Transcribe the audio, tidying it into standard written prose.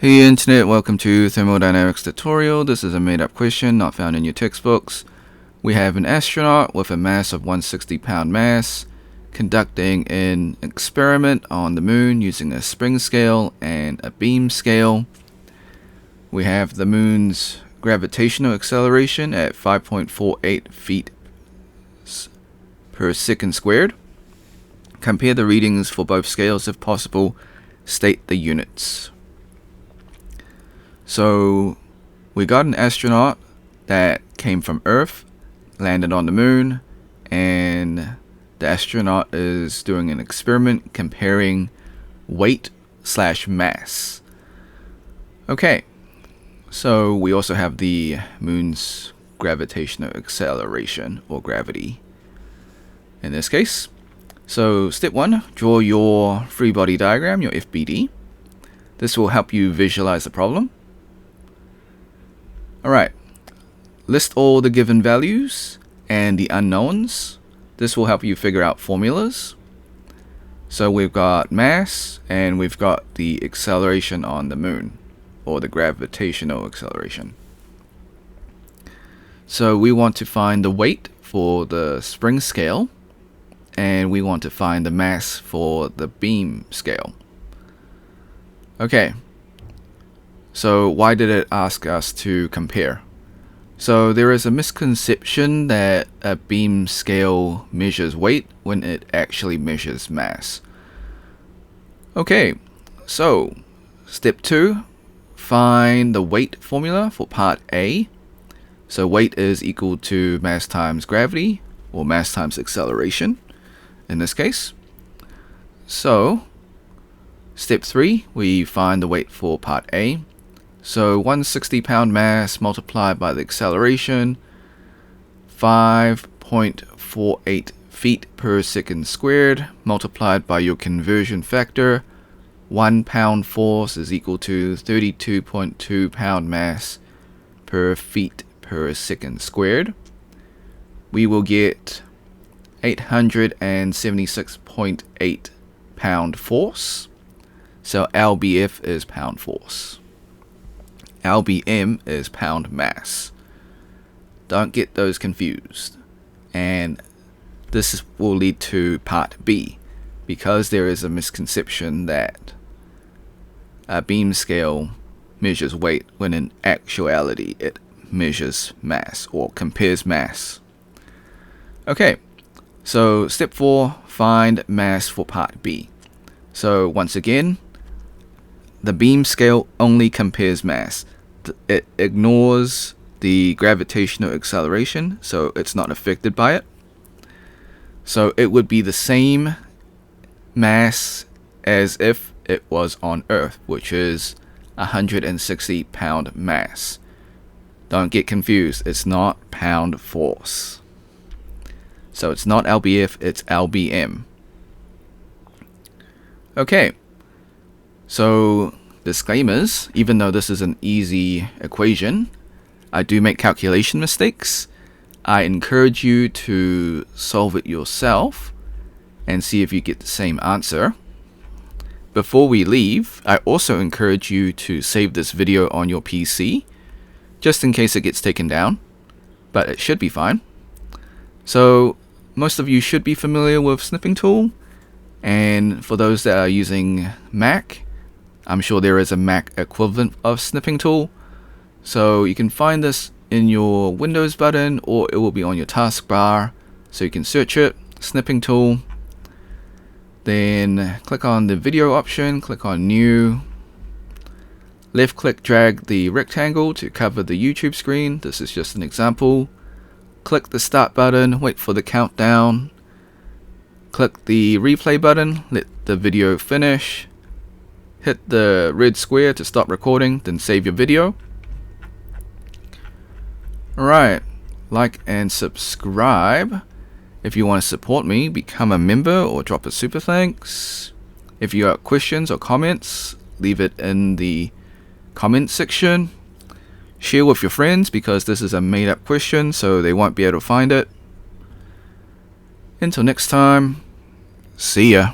Hey Internet, welcome to Thermodynamics tutorial. This is a made-up question not found in your textbooks. We have an astronaut with a mass of 160-pound mass conducting an experiment on the moon using a spring scale and a beam scale. We have the moon's gravitational acceleration at 5.48 feet per second squared. Compare the readings for both scales if possible. State the units. So we got an astronaut that came from Earth, landed on the moon, and the astronaut is doing an experiment comparing weight/mass. Okay, so we also have the moon's gravitational acceleration, or gravity in this case. So step 1, draw your free body diagram, your FBD. This will help you visualize the problem. Alright, list all the given values and the unknowns. This will help you figure out formulas. So we've got mass and we've got the acceleration on the moon, or the gravitational acceleration. So we want to find the weight for the spring scale, and we want to find the mass for the beam scale. Okay. So why did it ask us to compare? So there is a misconception that a beam scale measures weight when it actually measures mass. Okay, so step 2, find the weight formula for part A. So weight is equal to mass times gravity, or mass times acceleration in this case. So step 3, we find the weight for part A. So 160-pound mass multiplied by the acceleration, 5.48 feet per second squared, multiplied by your conversion factor, 1 pound force is equal to 32.2 pound mass per feet per second squared. We will get 876.8 pound force. So lbf is pound force. lbm is pound mass. Don't get those confused. And this will lead to part B, because there is a misconception that a beam scale measures weight when in actuality it measures mass, or compares mass. Okay, so step 4, find mass for part B. So once again, the beam scale only compares mass. It ignores the gravitational acceleration, so it's not affected by it. So it would be the same mass as if it was on Earth, which is 160 pound mass. Don't get confused, it's not pound force. So it's not lbf, it's lbm. Okay. So, disclaimers, even though this is an easy equation, I do make calculation mistakes. I encourage you to solve it yourself and see if you get the same answer. Before we leave, I also encourage you to save this video on your PC, just in case it gets taken down, but it should be fine. So, most of you should be familiar with snipping tool, and for those that are using Mac, I'm sure there is a Mac equivalent of snipping tool. So you can find this in your Windows button, or it will be on your taskbar. So you can search it, snipping tool. Then click on the video option, click on new. Left click, drag the rectangle to cover the YouTube screen. This is just an example. Click the start button, wait for the countdown. Click the replay button, let the video finish. Hit the red square to stop recording, then save your video. Alright, like and subscribe. If you want to support me, become a member or drop a super thanks. If you have questions or comments, leave it in the comment section. Share with your friends, because this is a made up question, so they won't be able to find it. Until next time, see ya.